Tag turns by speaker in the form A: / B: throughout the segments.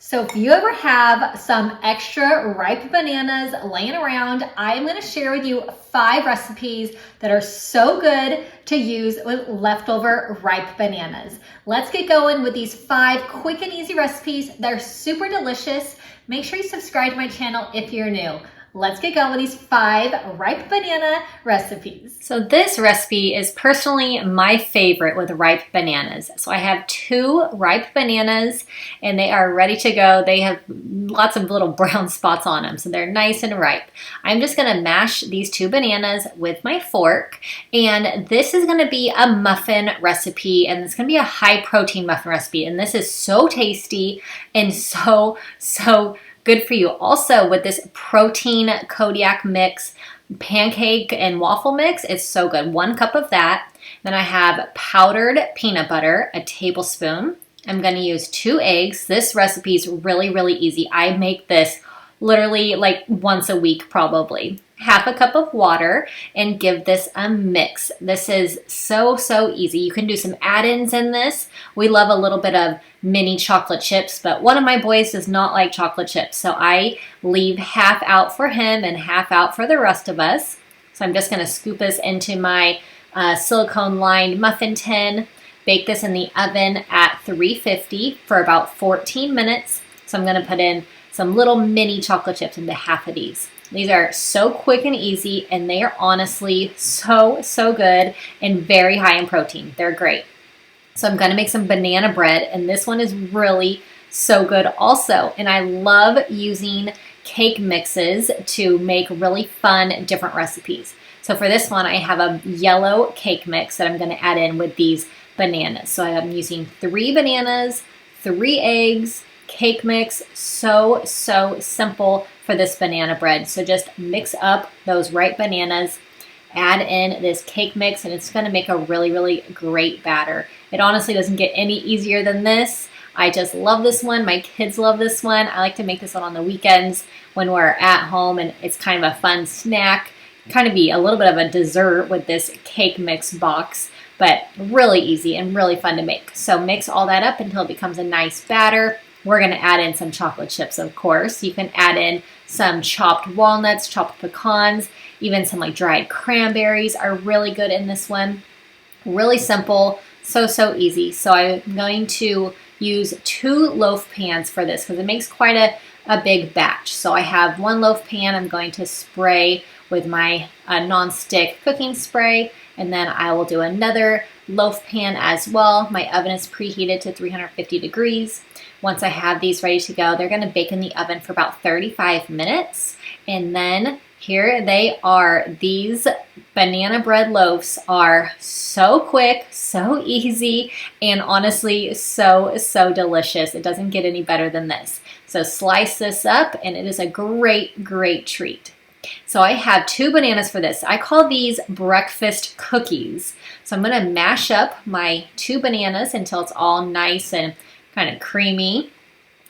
A: So if you ever have some extra ripe bananas laying around, I'm going to share with you 5 recipes that are so good to use with leftover ripe bananas. Let's get going with these 5 quick and easy recipes. They're super delicious. Make sure you subscribe to my channel if you're new. Let's get going with these 5 ripe banana recipes.
B: So this recipe is personally my favorite with ripe bananas. So I have 2 ripe bananas and they are ready to go. They have lots of little brown spots on them, so they're nice and ripe. I'm just gonna mash these 2 bananas with my fork, and this is gonna be a muffin recipe, and it's gonna be a high protein muffin recipe, and this is so tasty and so good for you. Also, with this protein Kodiak mix, pancake and waffle mix, it's so good. 1 cup of that. Then I have powdered peanut butter, a tablespoon. I'm going to use 2 eggs. This recipe is really easy. I make this literally like once a week probably. Half a cup of water, and give this a mix. This is so easy. You can do some add-ins in this. We love a little bit of mini chocolate chips, but one of my boys does not like chocolate chips, so I leave half out for him and half out for the rest of us. So I'm just going to scoop this into my silicone lined muffin tin. Bake this in the oven at 350 for about 14 minutes. So I'm going to put in some little mini chocolate chips into half of these. These are so quick and easy, and they are honestly so good and very high in protein. They're great. So I'm going to make some banana bread, and this one is really so good also. And I love using cake mixes to make really fun, different recipes. So for this one, I have a yellow cake mix that I'm going to add in with these bananas. So I'm using 3 bananas, 3 eggs, cake mix. So simple for this banana bread. So just mix up those ripe bananas, add in this cake mix, and it's going to make a really great batter. It honestly doesn't get any easier than this. I just love this one. My kids love this one. I like to make this one on the weekends when we're at home, and it's kind of a fun snack. Kind of be a little bit of a dessert with this cake mix box, but really easy and really fun to make. So mix all that up until it becomes a nice batter. We're going to add in some chocolate chips, of course. You can add in some chopped walnuts, chopped pecans, even some like dried cranberries are really good in this one. Really simple, so easy. So I'm going to use 2 loaf pans for this because it makes quite a big batch. So I have 1 loaf pan I'm going to spray with my non-stick cooking spray, and then I will do another loaf pan as well. My oven is preheated to 350 degrees. Once I have these ready to go, they're going to bake in the oven for about 35 minutes. And then here they are. These banana bread loaves are so quick, so easy, and honestly so delicious. It doesn't get any better than this. So slice this up, and it is a great treat. So I have 2 bananas for this. I call these breakfast cookies. So I'm going to mash up my 2 bananas until it's all nice and kind of creamy.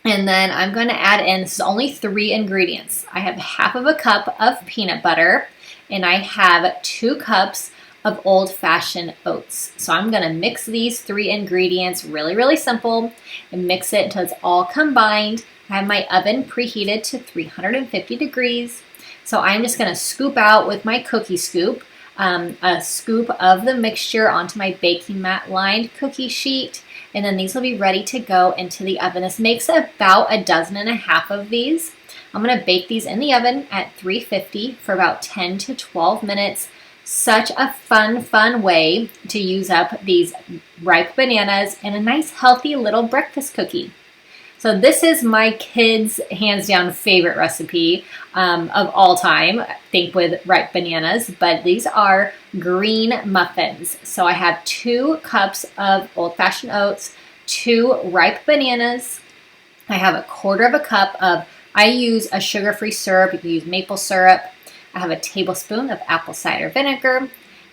B: And then I'm going to add in, this is only 3 ingredients. I have half of a cup of peanut butter, and I have 2 cups of old-fashioned oats. So I'm going to mix these 3 ingredients really simple and mix it until it's all combined. I have my oven preheated to 350 degrees. So I'm just going to scoop out with my cookie scoop a scoop of the mixture onto my baking mat lined cookie sheet, and then these will be ready to go into the oven. This makes about 1.5 dozen of these. I'm going to bake these in the oven at 350 for about 10 to 12 minutes. Such a fun way to use up these ripe bananas and a nice healthy little breakfast cookie. So this is my kids' hands down favorite recipe of all time, I think, with ripe bananas, but these are green muffins. So I have 2 cups of old-fashioned oats, 2 ripe bananas. I have 1/4 cup of, I use a sugar-free syrup. You can use maple syrup. I have a tablespoon of apple cider vinegar,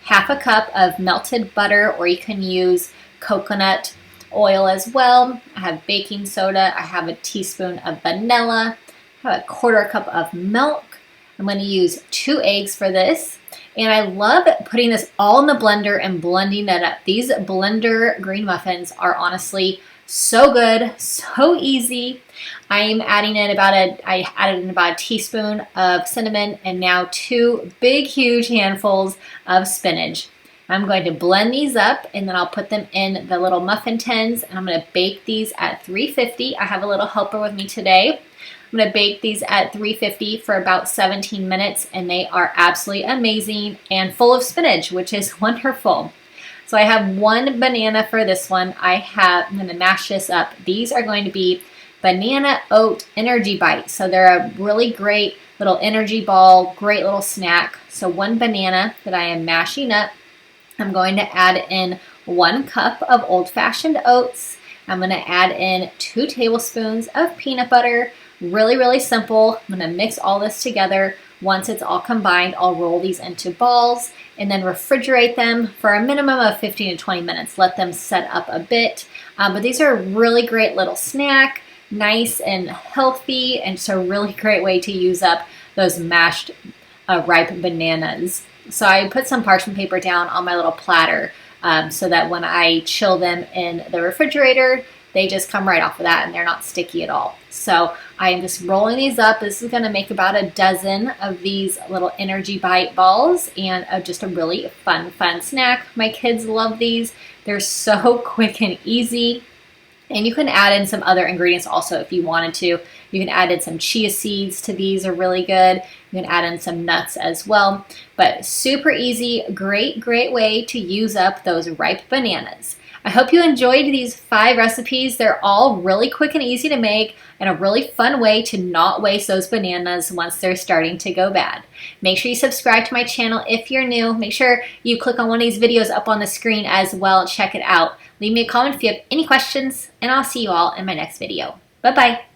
B: half a cup of melted butter, or you can use coconut oil as well. I have baking soda. I have a teaspoon of vanilla. I have 1/4 cup of milk. I'm going to use 2 eggs for this. And I love putting this all in the blender and blending it up. These blender green muffins are honestly So good, so easy. I added in about a teaspoon of cinnamon and now 2 big, huge handfuls of spinach. I'm going to blend these up and then I'll put them in the little muffin tins and I'm going to bake these at 350. I have a little helper with me today. I'm going to bake these at 350 for about 17 minutes and they are absolutely amazing and full of spinach, which is wonderful. So I have 1 banana for this one. I'm going to mash this up. These are going to be banana oat energy bites. So they're a really great little energy ball, great little snack. So 1 banana that I am mashing up. I'm going to add in 1 cup of old-fashioned oats. I'm going to add in 2 tablespoons of peanut butter. Really, really simple. I'm going to mix all this together. Once it's all combined, I'll roll these into balls and then refrigerate them for a minimum of 15 to 20 minutes. Let them set up a bit. But these are a really great little snack, nice and healthy, and just a really great way to use up those mashed ripe bananas. So I put some parchment paper down on my little platter so that when I chill them in the refrigerator, they just come right off of that and they're not sticky at all. So I am just rolling these up. This is going to make about a dozen of these little energy bite balls and just a really fun snack. My kids love these. They're so quick and easy. And you can add in some other ingredients also if you wanted to. You can add in some chia seeds to these, are really good. You can add in some nuts as well. But super easy, great way to use up those ripe bananas. I hope you enjoyed these 5 recipes. They're all really quick and easy to make and a really fun way to not waste those bananas once they're starting to go bad. Make sure you subscribe to my channel if you're new. Make sure you click on one of these videos up on the screen as well. Check it out. Leave me a comment if you have any questions, and I'll see you all in my next video. Bye-bye.